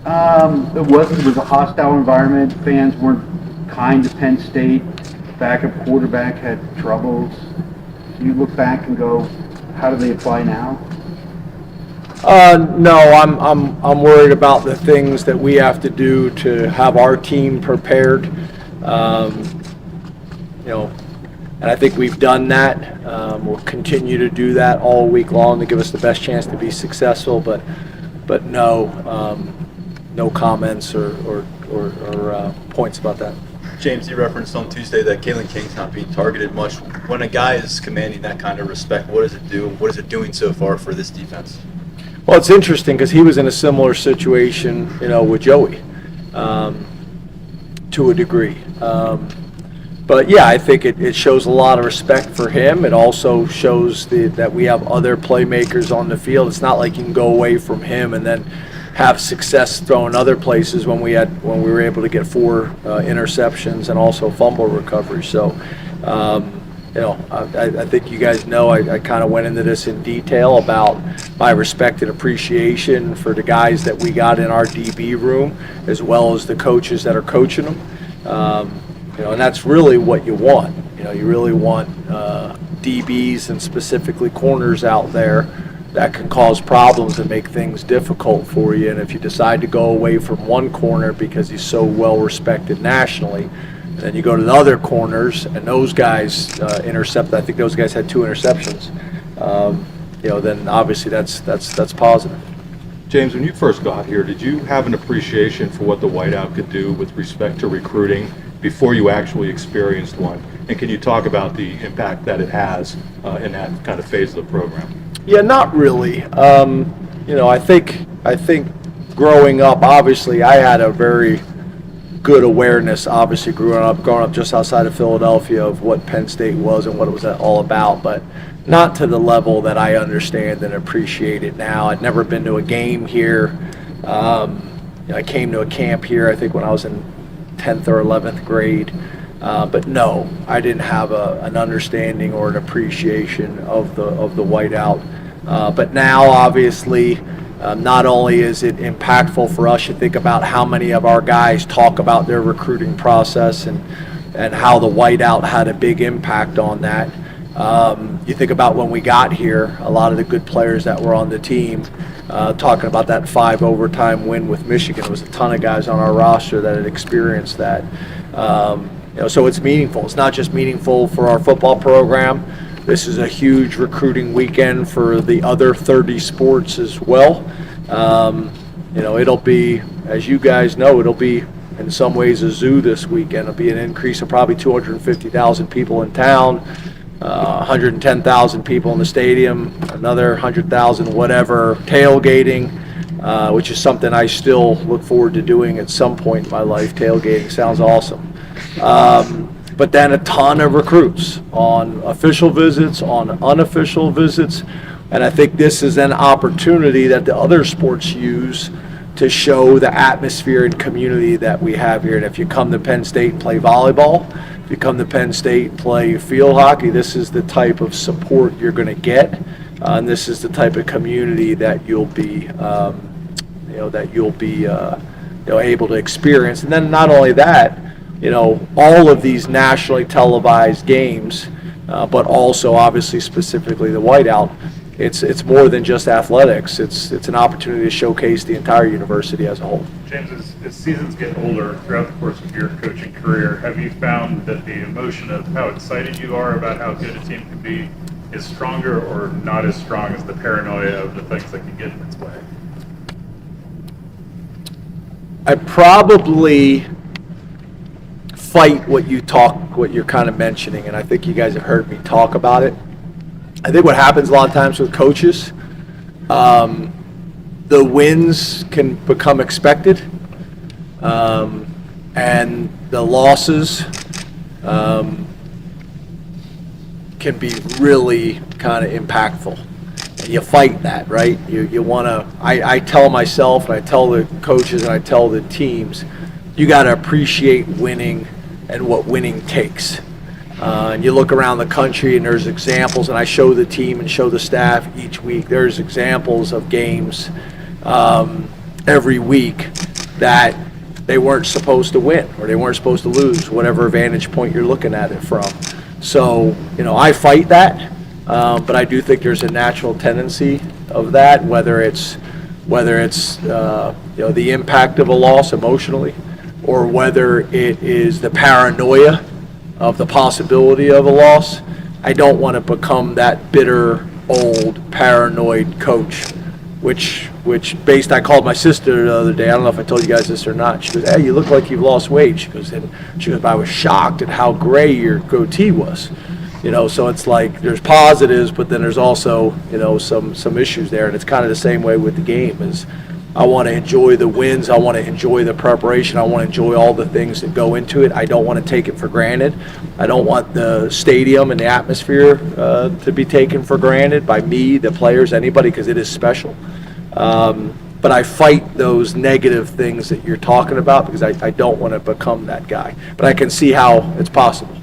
It was a hostile environment. Fans weren't kind to Penn State. Backup quarterback had troubles. You look back and go, how do they apply now? No, I'm worried about the things that we have to do to have our team prepared. And I think we've done that. We'll continue to do that all week long to give us the best chance to be successful. But no comments or points about that. James, you referenced on Tuesday that Kalen King's not being targeted much. When a guy is commanding that kind of respect, what does it do? What is it doing so far for this defense? Well, it's interesting because he was in a similar situation, with Joey, to a degree. But yeah, I think it shows a lot of respect for him. It also shows that we have other playmakers on the field. It's not like you can go away from him and then have success throwing other places when we were able to get 4 interceptions and also fumble recovery. So, I think you guys know I kind of went into this in detail about my respect and appreciation for the guys that we got in our DB room, as well as the coaches that are coaching them. And that's really what you want. You really want DBs and specifically corners out there that can cause problems and make things difficult for you. And if you decide to go away from one corner because he's so well respected nationally, and then you go to the other corners and those guys intercept. I think those guys had 2 interceptions. Then obviously that's positive. James, when you first got here, did you have an appreciation for what the whiteout could do with respect to recruiting before you actually experienced one? And can you talk about the impact that it has in that kind of phase of the program? Yeah, not really. I think growing up, obviously, I had a very good awareness, obviously, growing up just outside of Philadelphia of what Penn State was and what it was all about, but not to the level that I understand and appreciate it now. I'd never been to a game here. I came to a camp here, I think, when I was in 10th or 11th grade. But no, I didn't have an understanding or an appreciation of the whiteout. But now, obviously, not only is it impactful for us, you think about how many of our guys talk about their recruiting process and how the whiteout had a big impact on that. You think about when we got here, a lot of the good players that were on the team, talking about that 5 overtime win with Michigan. There was a ton of guys on our roster that had experienced that. So it's meaningful. It's not just meaningful for our football program. This is a huge recruiting weekend for the other 30 sports as well. It'll be, as you guys know, it'll be in some ways a zoo this weekend. It'll be an increase of probably 250,000 people in town, 110,000 people in the stadium, another 100,000 whatever tailgating, which is something I still look forward to doing at some point in my life. Tailgating sounds awesome. But then a ton of recruits on official visits, on unofficial visits, and I think this is an opportunity that the other sports use to show the atmosphere and community that we have here. And if you come to Penn State and play volleyball, if you come to Penn State and play field hockey, this is the type of support you're going to get, and this is the type of community that you'll be, able to experience. And then not only that, all of these nationally televised games, but also obviously specifically the whiteout, it's more than just athletics. It's an opportunity to showcase the entire university as a whole. James, as seasons get older throughout the course of your coaching career, have you found that the emotion of how excited you are about how good a team can be is stronger or not as strong as the paranoia of the things that can get in its way? I probably fight what you're kind of mentioning, and I think you guys have heard me talk about it. I think what happens a lot of times with coaches, the wins can become expected, and the losses can be really kind of impactful. And you fight that, right? You want to. I tell myself, and I tell the coaches, and I tell the teams, you got to appreciate winning and what winning takes. And you look around the country and there's examples, and I show the team and show the staff each week, there's examples of games every week that they weren't supposed to win or they weren't supposed to lose, whatever vantage point you're looking at it from. So, I fight that, but I do think there's a natural tendency of that, whether it's the impact of a loss emotionally, or whether it is the paranoia of the possibility of a loss. I don't want to become that bitter, old, paranoid coach, which I called my sister the other day. I don't know if I told you guys this or not. She goes, "Hey, you look like you've lost weight." She goes, "I was shocked at how gray your goatee was." So it's like there's positives, but then there's also, some issues there. And it's kind of the same way with the game is I want to enjoy the wins. I want to enjoy the preparation. I want to enjoy all the things that go into it. I don't want to take it for granted. I don't want the stadium and the atmosphere to be taken for granted by me, the players, anybody, because it is special. But I fight those negative things that you're talking about because I don't want to become that guy. But I can see how it's possible.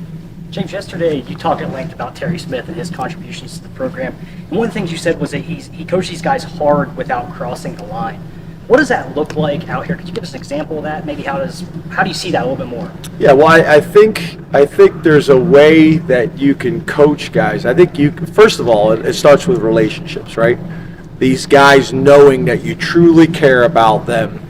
James, yesterday you talked at length about Terry Smith and his contributions to the program. And one of the things you said was that he coached these guys hard without crossing the line. What does that look like out here? Could you give us an example of that? Maybe how do you see that a little bit more? Yeah, well, I think there's a way that you can coach guys. I think first of all, it starts with relationships, right? These guys knowing that you truly care about them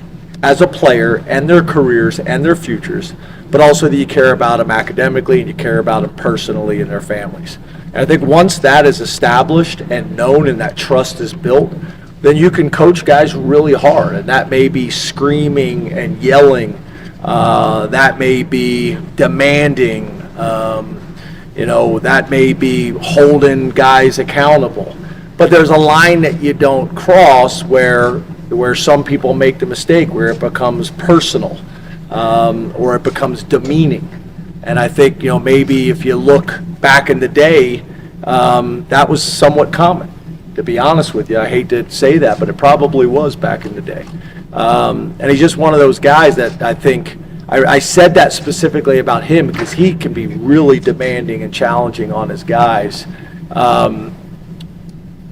as a player and their careers and their futures, but also that you care about them academically and you care about them personally and their families. And I think once that is established and known and that trust is built, then you can coach guys really hard. And that may be screaming and yelling. That may be demanding. That may be holding guys accountable. But there's a line that you don't cross where some people make the mistake where it becomes personal. Or it becomes demeaning. And I think, maybe if you look back in the day, that was somewhat common, to be honest with you. I hate to say that, but it probably was back in the day. And he's just one of those guys that I think, I said that specifically about him because he can be really demanding and challenging on his guys.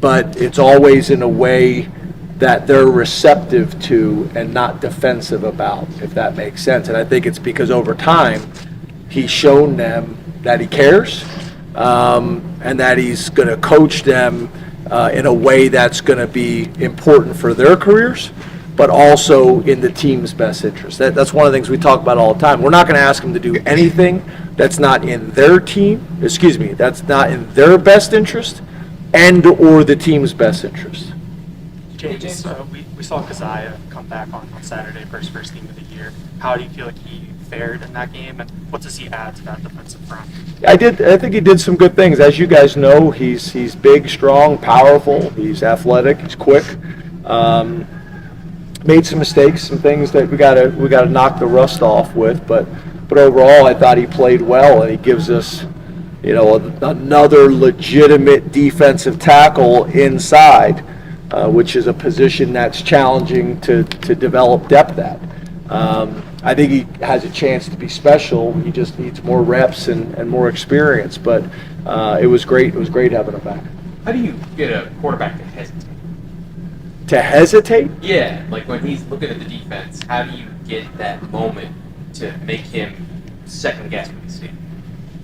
But it's always in a way that they're receptive to and not defensive about, if that makes sense. And I think it's because over time, he's shown them that he cares and that he's going to coach them in a way that's going to be important for their careers, but also in the team's best interest. That's one of the things we talk about all the time. We're not going to ask them to do anything that's not in their that's not in their best interest and or the team's best interest. James, we saw Keziah come back on Saturday for his first game of the year. How do you feel like he fared in that game, and what does he add to that defensive front? I think he did some good things. As you guys know, he's big, strong, powerful. He's athletic. He's quick. Made some mistakes, some things that we gotta knock the rust off with. But overall, I thought he played well, and he gives us, another legitimate defensive tackle inside. Which is a position that's challenging to develop depth at. I think he has a chance to be special. He just needs more reps and more experience. But it was great. It was great having him back. How do you get a quarterback to hesitate? To hesitate? Yeah, like when he's looking at the defense, how do you get that moment to make him second guess what he's seeing?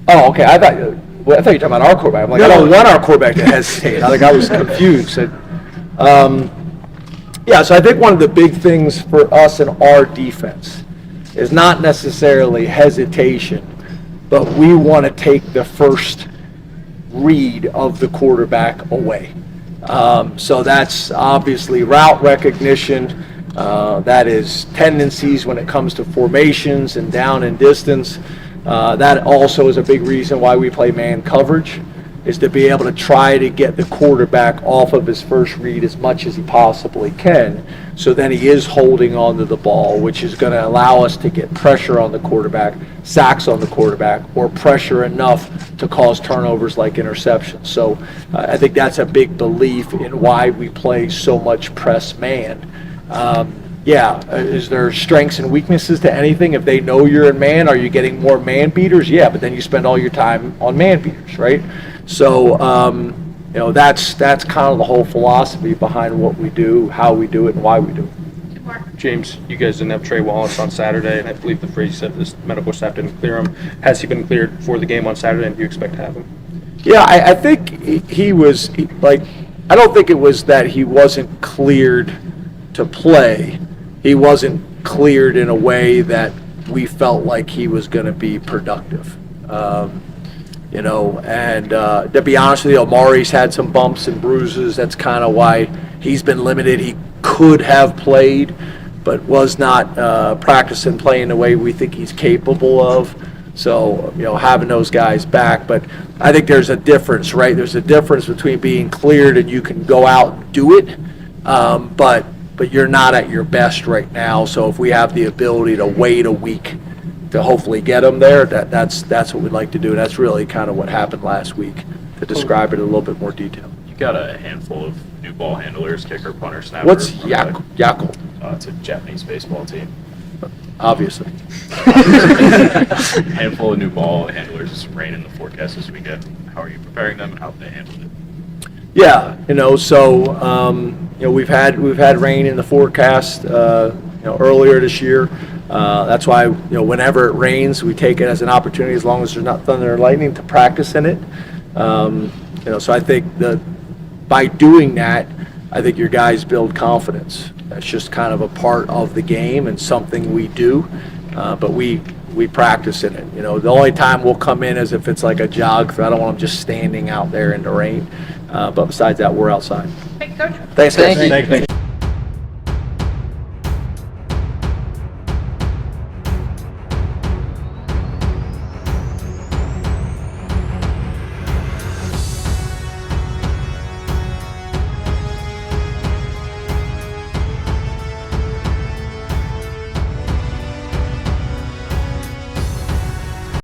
Oh, okay. I thought you were talking about our quarterback. I'm like, I don't want our quarterback to hesitate. I think I was confused. So I think one of the big things for us in our defense is not necessarily hesitation, but we want to take the first read of the quarterback away. So that's obviously route recognition. That is tendencies when it comes to formations and down and distance. That also is a big reason why we play man coverage, is to be able to try to get the quarterback off of his first read as much as he possibly can, so then he is holding on to the ball, which is going to allow us to get pressure on the quarterback, sacks on the quarterback, or pressure enough to cause turnovers like interceptions. So I think that's a big belief in why we play so much press man. Is there strengths and weaknesses to anything? If they know you're in man, are you getting more man beaters? Yeah, but then you spend all your time on man beaters, right? So, that's kind of the whole philosophy behind what we do, how we do it, and why we do it. James, you guys didn't have Trey Wallace on Saturday, and I believe the phrase said this medical staff didn't clear him. Has he been cleared for the game on Saturday, and do you expect to have him? Yeah, I think he was, I don't think it was that he wasn't cleared to play. He wasn't cleared in a way that we felt like he was going to be productive. And to be honest with you, Amari's had some bumps and bruises. That's kind of why he's been limited. He could have played, but was not practicing playing the way we think he's capable of. So, having those guys back. But I think there's a difference, right? There's a difference between being cleared and you can go out and do it, but you're not at your best right now. So if we have the ability to wait a week to hopefully get them there, that's what we'd like to do. And that's really kind of what happened last week, to describe it in a little bit more detail. You got a handful of new ball handlers, kicker, punter, snapper. What's Yakult? It's a Japanese baseball team. Obviously. Handful of new ball handlers. There's some rain in the forecast this weekend. How are you preparing them, and how have they handled it? Yeah, we've had rain in the forecast, earlier this year. That's why, whenever it rains, we take it as an opportunity, as long as there's not thunder or lightning, to practice in it. So I think that by doing that, I think your guys build confidence. That's just kind of a part of the game and something we do, but we practice in it. The only time we'll come in is if it's like a jog. I don't want them just standing out there in the rain. But besides that, we're outside. Thank you, Coach. Thanks, guys. Thank you.